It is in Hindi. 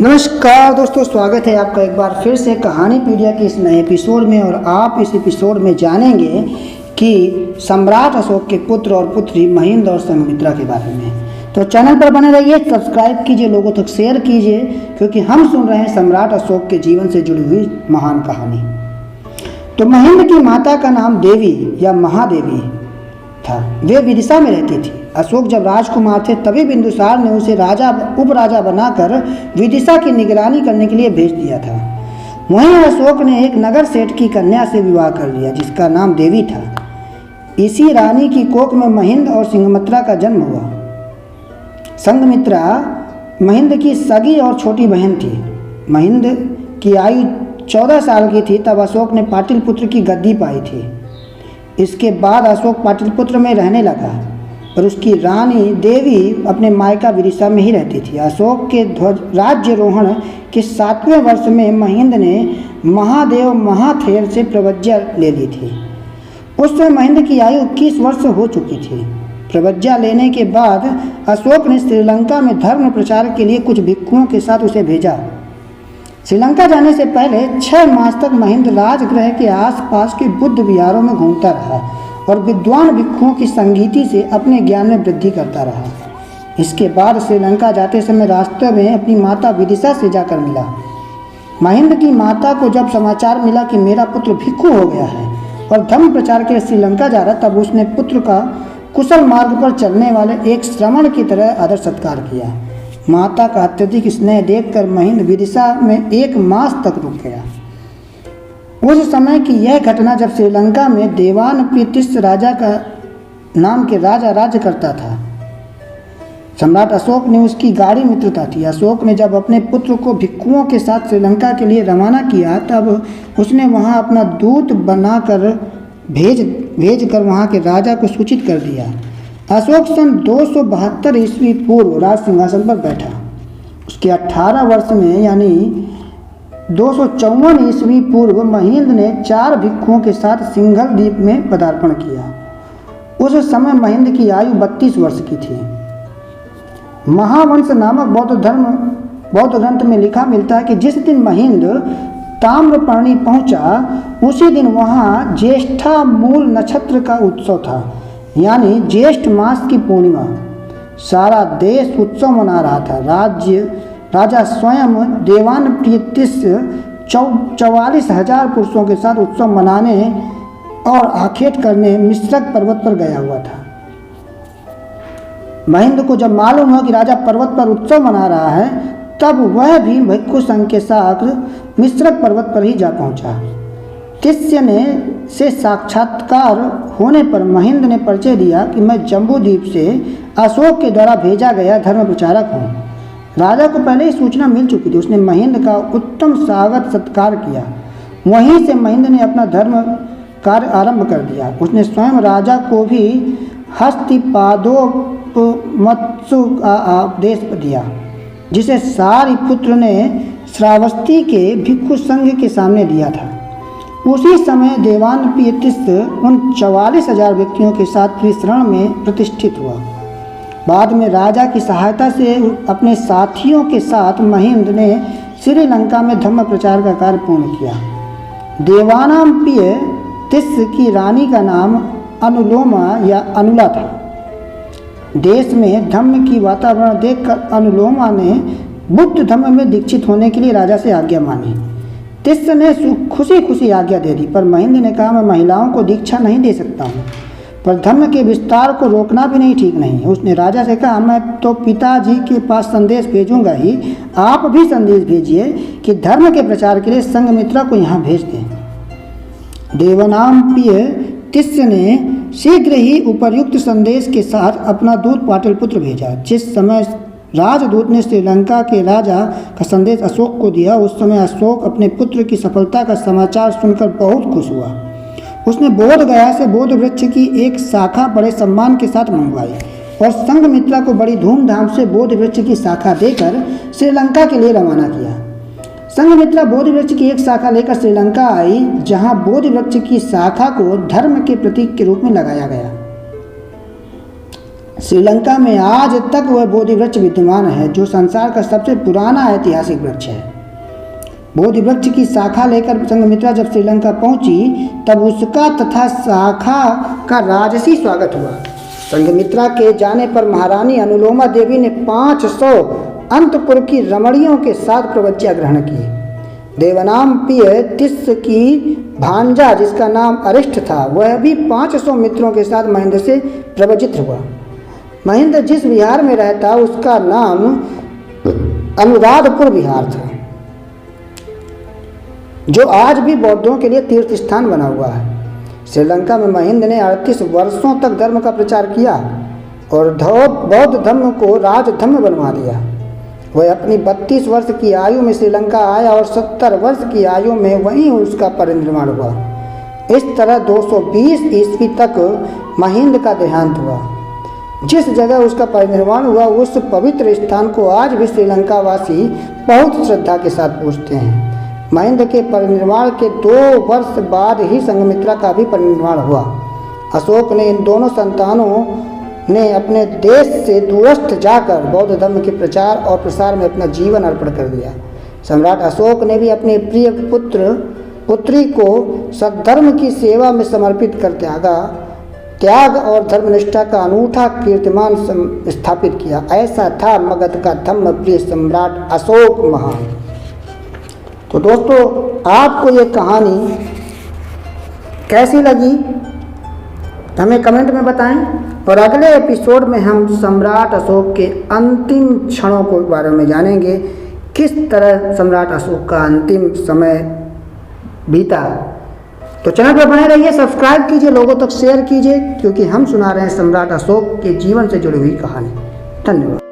नमस्कार दोस्तों, स्वागत है आपका एक बार फिर से कहानी पीडिया के इस नए एपिसोड में। और आप इस एपिसोड में जानेंगे कि सम्राट अशोक के पुत्र और पुत्री महिंद और संघमित्रा के बारे में। तो चैनल पर बने रहिए, सब्सक्राइब कीजिए, लोगों तक शेयर कीजिए, क्योंकि हम सुन रहे हैं सम्राट अशोक के जीवन से जुड़ी हुई महान कहानी। तो महिंद की माता का नाम देवी या महादेवी था। वे विदिशा में रहती थी। अशोक जब राजकुमार थे तभी बिंदुसार ने उसे राजा उपराजा बनाकर विदिशा की निगरानी करने के लिए भेज दिया था। वहीं अशोक ने एक नगर सेठ की कन्या से विवाह कर लिया जिसका नाम देवी था। इसी रानी की कोख में महिंद और संघमित्रा का जन्म हुआ। संघमित्रा महिंद की सगी और छोटी बहन थी। महिंद की आयु 14 साल की थी तब अशोक ने पाटलिपुत्र की गद्दी पाई थी। इसके बाद अशोक पाटलिपुत्र में रहने लगा और उसकी रानी देवी अपने मायका विदिशा में ही रहती थी। अशोक के राज्यारोहण के 7वें वर्ष में महिंद ने महादेव महाथेर से प्रवज्ञा ले ली थी। उस समय महिंद की आयु 21 वर्ष हो चुकी थी। प्रवज्ञा लेने के बाद अशोक ने श्रीलंका में धर्म प्रचार के लिए कुछ भिक्षुओं के साथ उसे भेजा। श्रीलंका जाने से पहले 6 मास तक महिंद राजगृह के आसपास के बुद्ध विहारों में घूमता रहा और विद्वान भिक्षुओं की संगीति से अपने ज्ञान में वृद्धि करता रहा। इसके बाद श्रीलंका जाते समय रास्ते में अपनी माता विदिशा से जाकर मिला। महिंद की माता को जब समाचार मिला कि मेरा पुत्र भिक्षु हो गया है और धर्म प्रचार के लिए श्रीलंका जा रहा, तब उसने पुत्र का कुशल मार्ग पर चलने वाले एक श्रमण की तरह आदर सत्कार किया। माता का अत्यधिक स्नेह देखकर महिंद विदिशा में 1 मास तक रुक गया। उस समय की यह घटना जब श्रीलंका में देवानप्रियतिस राजा का नाम के राजा राज्य करता था। सम्राट अशोक ने उसकी गाढ़ी मित्रता थी। अशोक ने जब अपने पुत्र को भिक्षुओं के साथ श्रीलंका के लिए रवाना किया तब उसने वहां अपना दूत बनाकर भेज कर वहां के राजा को सूचित कर दिया। अशोक सन 272 ईस्वी पूर्व राज सिंहासन पर बैठा। उसके 18 वर्ष में यानी 254 ईस्वी पूर्व महिंद ने 4 भिक्षुओं के साथ सिंघल द्वीप में पदार्पण किया। उस समय महिंद की आयु 32 वर्ष की थी। महावंश नामक बौद्ध ग्रंथ में लिखा मिलता है कि जिस दिन महिंद ताम्रपर्णी पहुंचा उसी दिन वहां ज्येष्ठा मूल नक्षत्र का उत्सव था, यानी ज्येष्ठ मास की पूर्णिमा। सारा देश उत्सव मना रहा था। राजा स्वयं देवानप्रियतिस 44,000 पुरुषों के साथ उत्सव मनाने और आखेट करने मिश्रक पर्वत पर गया हुआ था। महिंद को जब मालूम हुआ कि राजा पर्वत पर उत्सव मना रहा है तब वह भी भिक्षु संघ के साथ मिश्रक पर्वत पर ही जा पहुंचा। तिस्य ने से साक्षात्कार होने पर महिंद ने परिचय दिया कि मैं जम्बू द्वीप से अशोक के द्वारा भेजा गया धर्म प्रचारक हूँ। राजा को पहले ही सूचना मिल चुकी थी। उसने महिंद का उत्तम स्वागत सत्कार किया। वहीं से महिंद ने अपना धर्म कार्य आरंभ कर दिया। उसने स्वयं राजा को भी हस्तिपादोपमत्सु का आदेश दिया, जिसे सारिपुत्र ने श्रावस्ती के भिक्षु संघ के सामने दिया था। उसी समय देवानप्रियतिस उन 44,000 व्यक्तियों के साथ त्रिशरण में प्रतिष्ठित हुआ। बाद में राजा की सहायता से अपने साथियों के साथ महिंद ने श्रीलंका में धर्म प्रचार का कार्य पूर्ण किया। देवानप्रियतिस की रानी का नाम अनुलोमा या अनुला था। देश में धर्म की वातावरण देखकर अनुलोमा ने बुद्ध धर्म में दीक्षित होने के लिए राजा से आज्ञा मांगी। तिस ने खुशी खुशी आज्ञा दे दी, पर महिंद ने कहा मैं महिलाओं को दीक्षा नहीं दे सकता हूँ, पर धर्म के विस्तार को रोकना भी नहीं ठीक नहीं है। उसने राजा से कहा मैं तो पिताजी के पास संदेश भेजूंगा ही, आप भी संदेश भेजिए कि धर्म के प्रचार के लिए संघमित्रा को यहाँ भेज दें। देवानप्रियतिस ने शीघ्र ही उपर्युक्त संदेश के साथ अपना दूत पाटलिपुत्र भेजा। जिस समय राजदूत ने श्रीलंका के राजा का संदेश अशोक को दिया, उस समय अशोक अपने पुत्र की सफलता का समाचार सुनकर बहुत खुश हुआ। उसने बोध गया से बोध वृक्ष की एक शाखा बड़े सम्मान के साथ मंगवाई और संघमित्रा को बड़ी धूमधाम से बोध वृक्ष की शाखा देकर श्रीलंका के लिए रवाना किया। संघमित्रा बोध वृक्ष की एक शाखा लेकर श्रीलंका आई, जहां बोध वृक्ष की शाखा को धर्म के प्रतीक के रूप में लगाया गया। श्रीलंका में आज तक वह बोधि वृक्ष विद्यमान है जो संसार का सबसे पुराना ऐतिहासिक वृक्ष है। बोधि वृक्ष की शाखा लेकर संघमित्रा जब श्रीलंका पहुंची तब उसका तथा शाखा का राजसी स्वागत हुआ। संघमित्रा के जाने पर महारानी अनुलोमा देवी ने 500 अंतपुर की रमणियों के साथ प्रवज्ञा ग्रहण की। देवनाम प्रिय तिस्स की भांजा जिसका नाम अरिष्ट था वह भी 500 मित्रों के साथ महेंद्र से प्रवचित हुआ। महेंद्र जिस विहार में रहता उसका नाम अनुराधपुर विहार था जो आज भी बौद्धों के लिए तीर्थ स्थान बना हुआ है। श्रीलंका में महेंद्र ने 38 वर्षों तक धर्म का प्रचार किया और बौद्ध धर्म को राजधर्म बनवा दिया। वह अपनी 32 वर्ष की आयु में श्रीलंका आया और 70 वर्ष की आयु में वहीं उसका परिनिर्वाण हुआ। इस तरह 220 ईस्वी तक महेंद्र का देहांत हुआ। जिस जगह उसका परिनिर्वाण हुआ उस पवित्र स्थान को आज भी श्रीलंका वासी बहुत श्रद्धा के साथ पूजते हैं। महेंद्र के परिनिर्वाण के 2 वर्ष बाद ही संघमित्रा का भी परिनिर्वाण हुआ। अशोक ने इन दोनों संतानों ने अपने देश से दूरस्थ जाकर बौद्ध धर्म के प्रचार और प्रसार में अपना जीवन अर्पण कर दिया। सम्राट अशोक ने भी अपने प्रिय पुत्री को सद्धर्म की सेवा में समर्पित कर त्याग और धर्मनिष्ठा का अनूठा कीर्तिमान स्थापित किया। ऐसा था मगध का धर्म प्रिय सम्राट अशोक महान। तो दोस्तों, आपको ये कहानी कैसी लगी हमें कमेंट में बताएं और अगले एपिसोड में हम सम्राट अशोक के अंतिम क्षणों के बारे में जानेंगे, किस तरह सम्राट अशोक का अंतिम समय बीता। तो चैनल पर बने रहिए, सब्सक्राइब कीजिए, लोगों तक शेयर कीजिए, क्योंकि हम सुना रहे हैं सम्राट अशोक के जीवन से जुड़ी हुई कहानी। धन्यवाद।